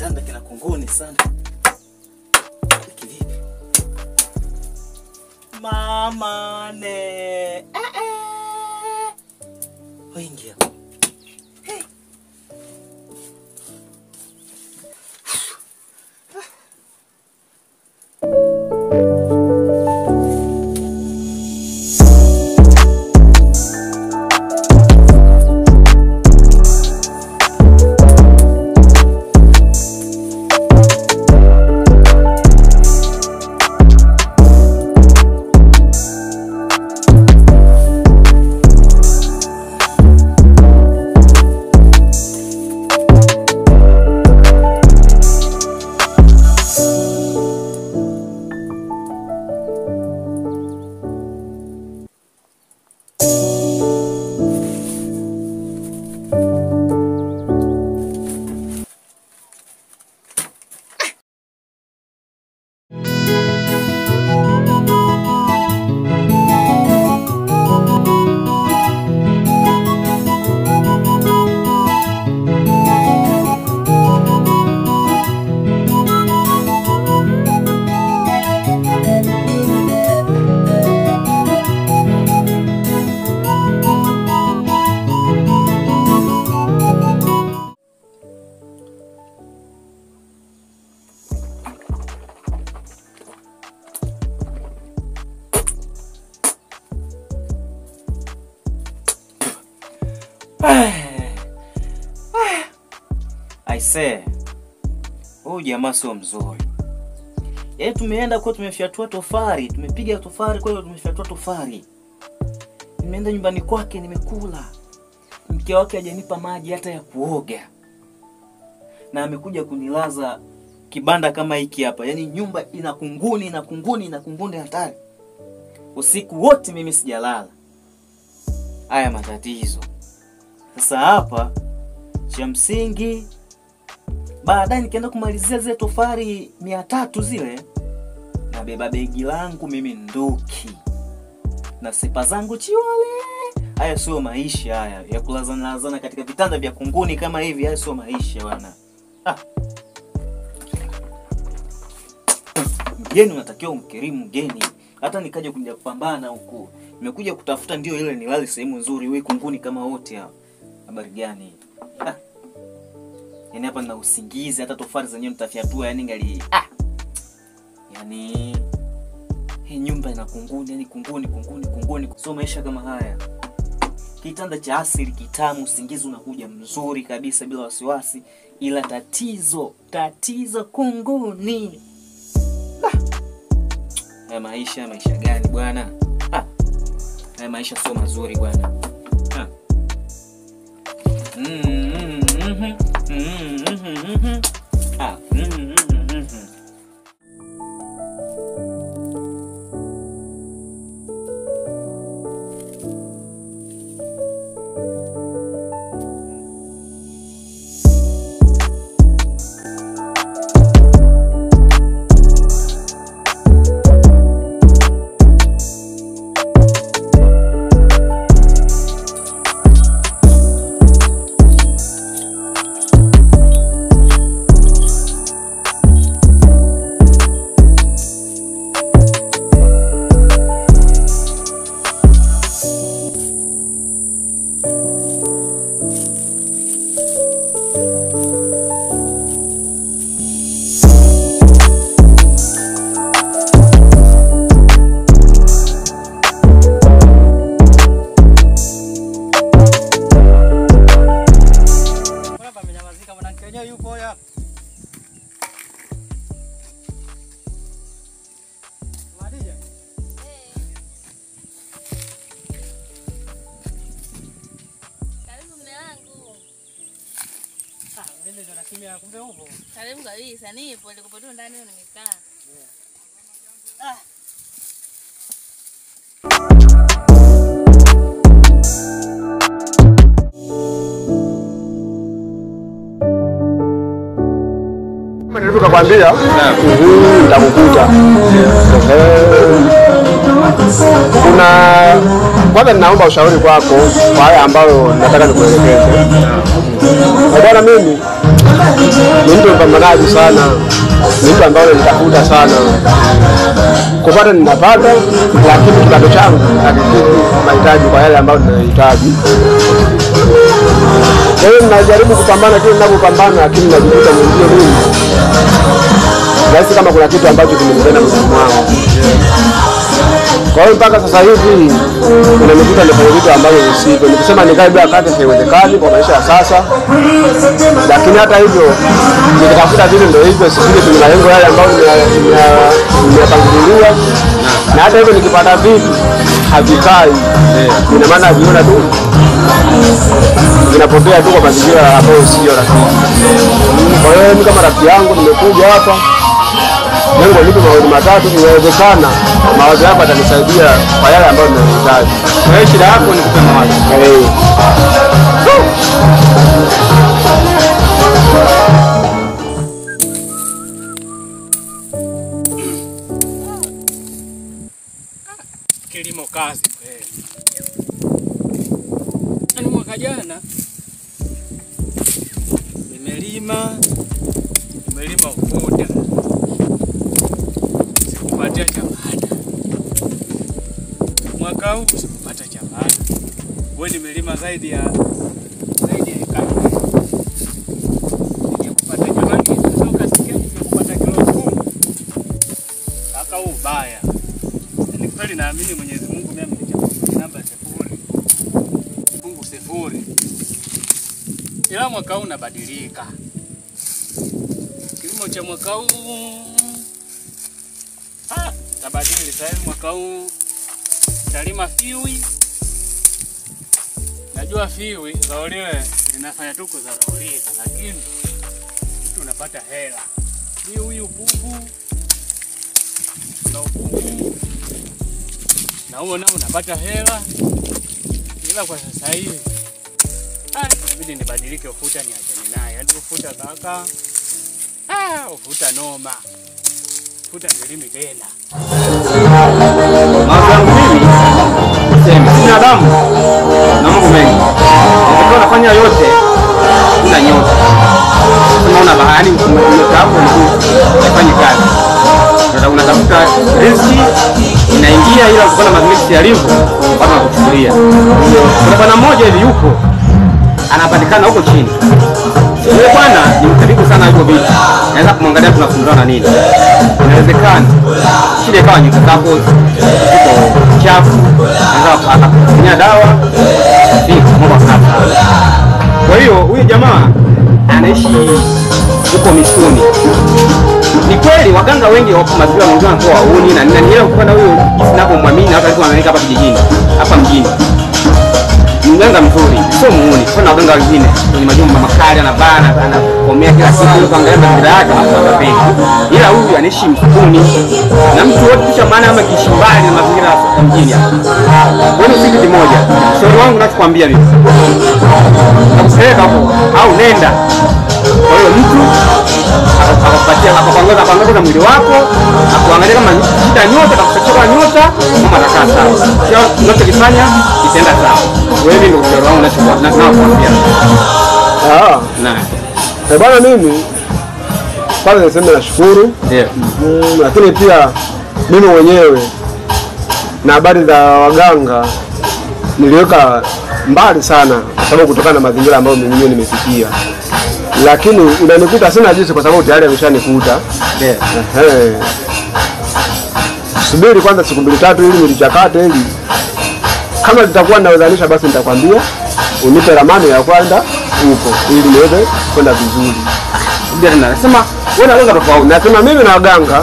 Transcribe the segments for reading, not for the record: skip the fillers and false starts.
kitanda kina kunguni sana. Kivipi? Mama ne. Ingia. Hey. Aise, huyu jamaa sio mzuri. Tumeenda kwa tumefyatua tofari, tumepiga tofari kwa hiyo tumefyatua tofari. Nimeenda nyumbani kwake nimekula. Mke wake hajanipa maji hata ya kuoga. Na amekuja kunilaza kibanda kama hiki hapa. Yaani nyumba ina kunguni hatari. Usiku wote mimi sijalala. Haya matatizo. Sasa hapa cha msingi baadaye nikaenda kumalizia zile tofari 300 zile, na beba begi langu mimi nduki na sipa zangu chiwale. Haya sio maisha haya ya kulazana katika vitanda vya kunguni kama hivi. Haya sio maisha bwana. Mgeni unatakiwa umkirimu mgeni. Hata nikaja kuja kupambana huko, nimekuja kutafuta ndio ile nilale sehemu nzuri. Wewe kunguni kama wote hao, habari gani? Yaani hapa nina usingizi, hata tofari zenyewe nitafyatua yani ngali yani hii nyumba ina kunguni, yani kunguni. Sio maisha kama haya. Kitanda cha asili kitamu, usingizi unakuja mzuri kabisa bila wasiwasi, ila tatizo kunguni. Haya maisha gani bwana? Haya maisha sio mazuri bwana. Kumbe upo. Karibu kabisa, nipo nilikuwa tu ndani nimekaa. Kama nilivyokuambia, nitakukuta. Kwanza ninaomba ushauri kwako kwa haya ambayo nataka nikuelekeze. Bwana mimi ni mtu mpambanaji sana, ni mtu ambaye nitafuta sana kupata, ninapata, lakini kipato changu hakikidhi mahitaji kwa yale ambayo ninahitaji. Kwa hiyo ninajaribu kupambana kile ninapopambana, lakini najikuta mwingine mimi nahisi kama kuna kitu ambacho kimenipenda mwili wangu. Kwa hiyo mpaka sasa hivi unanikuta nifanye vitu ambavyo visivyo. Nikisema nikae bila kati haiwezekani kwa maisha ya sasa. Lakini hata hivyo nikitafuta vitu ndio hivyo, sifiki kwenye malengo yale ambayo nimepangilia. Na hata hivyo nikipata vitu havikai. Ina maana viona tu vinapotea tu kwa mazingira ambayo sio rafiki. Kwa hiyo mimi kama rafiki yangu nimekuja hapa, lengo lipo mawazo matatu, inawezekana mawazo yako yatanisaidia kwa yale ambayo ninahitaji. Kwa hiyo shida yako ni kupe mawazo. Kilimo kazi kweli. Ani mwaka jana nimelima ufuta, sikupatia cha maana. Mwaka huu sikupata cha maana. Wewe nimelima zaidi ya ekari. Nikupata jamani, sasa ukasikia nikupata kilo 10. Kaka ubaya. Ni kweli naamini Mwenyezi Mungu mimi amenichagua namba 0. Mungu 0. Ila mwaka huu unabadilika. Kilimo cha mwaka huu tabadili sasa. Mwaka huu talima fiwi. Najua fiwi zao lile linafanya tu kuzalolika, lakini mtu unapata hela. Fiwi upupu na upupu na huo nao unapata hela. Ila kwa sasa hivi inabidi nibadilike, ufuta niachane naye. Hadi ufuta kaka, ufuta noma, ufuta nilimi tena. Mawazo mimi sema sina damu na mambo mengi. Ndio nafanya yote una nyota. Kama una bahari nyota yako unafanya kazi. Ndio unatafuta riziki inaingia, ila ukipata mazingira yalivyo watu wanakuchukulia. Kuna bwana mmoja hivi yupo anapatikana huko chini. Yule bwana ni mkaribu sana yuko vipi. Naweza kumwangalia tunafundana na nini. Inawezekana shida ikawa nyuta zako ziko chafu, naweza akakunywa dawa mambo kama. Kwa hiyo huyu jamaa anaishi huko misuni. Ni kweli waganga wengi wako maziwa wengine kwa wauni na nini, ile ukipanda huyo jinsi ninapomwamini hapa alikuwa ameweka hapa kijijini, hapa mjini. Mganga mzuri, sio muuni. Kuna waganga wengine kwenye majumba makali anabana, anakomea kila siku kuangalia mazingira yake na kupenda. Ila huyu anaishi msituni. Na mtu wote kisha maana ama kishimbali na mazingira ya mjini hapa. Wewe siku kimoja. Shauri wangu nachokuambia mimi. Nakusema hapo au nenda. Kwa hiyo mtu akapangoza na mwili wako, akuangalia kama shida nyota, akakuchora nyota, kama atakaa sawa. Sio unachokifanya kitenda sawa. Wewe ndio ushauri wangu nachokuambia. Bwana mimi kwanza niseme nashukuru. Ndio. Lakini pia mimi mwenyewe na habari za waganga niliweka mbali sana kwa sababu kutokana na mazingira ambayo mimi mwenyewe nimefikia. Lakini unanikuta sina jinsi kwa sababu tayari ameshanikuta. Subiri kwanza siku 2-3 ili nilichakate ili kama litakuwa ninawezalisha basi nitakwambia unipe ramani ya kwenda huko ili niweze kwenda vizuri. Ndio nasema wewe unaweza tofauti. Nasema mimi na waganga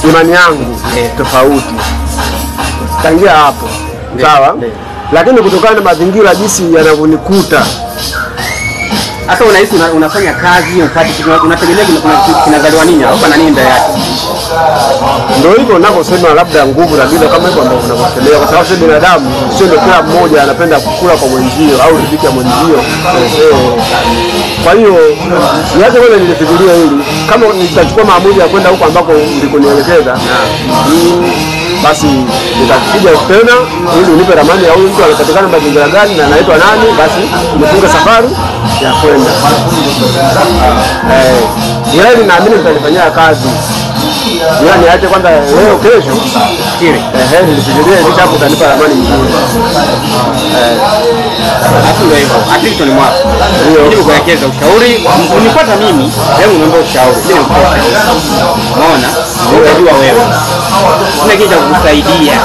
imani yangu tofauti. Tangia hapo. Sawa? Lakini kutokana na mazingira jinsi yanavyonikuta, hata unahisi unafanya kazi upate kitu unategemea kinazaliwa nini au pana nini ndani yake. Ndio hivyo ninavyosema, labda nguvu na bila kama hivyo ambavyo unavyoelewa, kwa sababu sisi binadamu sio ndio kila mmoja anapenda kukula kwa mwenzio au riziki ya mwenzio. Kwa hiyo niache wewe nilifikiria hili kama nitachukua maamuzi ya kwenda huko ambako ulikonielekeza. basi nitakuja tena ili unipe ramani ya huyu mtu anapatikana mazingira gani na anaitwa nani, basi nifunge safari ya kwenda. Jirani naamini mtanifanyia kazi. Ila niache kwanza leo kesho fikiri. Nilifikiria kisha hapo utanipa ramani nzuri. Hapo ndio hivyo. Akili ni mwako. Ndio kuelekeza ushauri. Unipata mimi, leo niombe ushauri. Sio mkosa. Unaona? Unajua wewe. Kuna kitu cha kukusaidia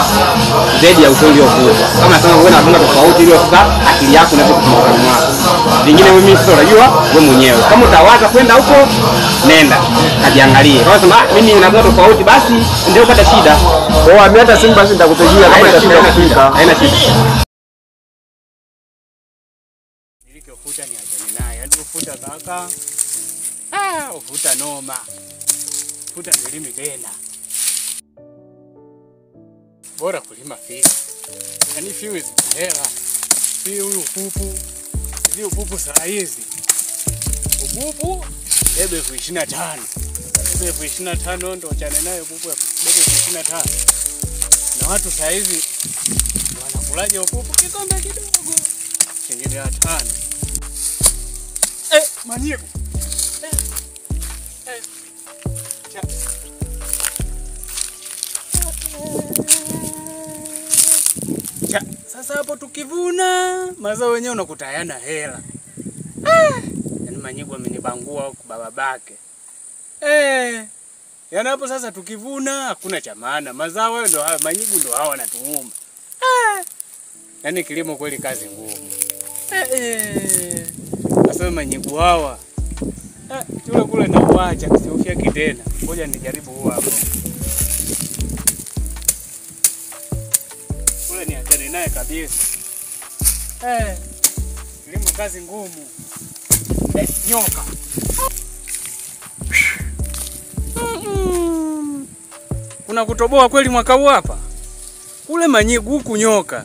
zaidi ya ushauri wako. Kama sana wewe unafunga tofauti ile sasa akili yako inaanza kutumika mwako. Vingine mimi sio unajua wewe mwenyewe. Kama utawaza kwenda huko nenda kajiangalie. Kama sema mimi ninaona tofauti basi ndio upata shida. Kwa hiyo hata simu basi nitakupigia kama itafika kufika. Haina shida. Ufuta ni achane naye. Yaani ufuta kaka. Ufuta noma. Ufuta nilimi tena. Bora kulima fiu. Yaani fiu hizi hela. Fiu huyu upupu. Hizi upupu saa hizi. Upupu bebe 25. Bebe 25 ndo achane naye upupu bebe 25. Na watu saa hizi wanakulaje upupu kikombe kidogo. Shilingi 5. Manyigo. Sasa hapo tukivuna mazao wenyewe unakuta hayana hela. Yaani manyigo amenibangua huko babake. Yaani hapo sasa tukivuna hakuna cha maana. Mazao ndio haya, manyigo ndio hawa wanatuuma. Yaani kilimo kweli kazi ngumu. Sasa manyigo hawa. Yule kule na uacha siofia kitena. Ngoja nijaribu huu hapo. Kule ni achane naye kabisa. Kilimo kazi ngumu. Nyoka. Kuna kutoboa kweli mwaka huu hapa? Kule manyigo huku nyoka.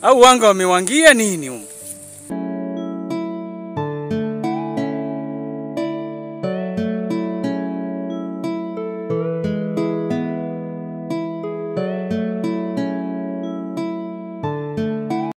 Au wanga wamewangia nini huko?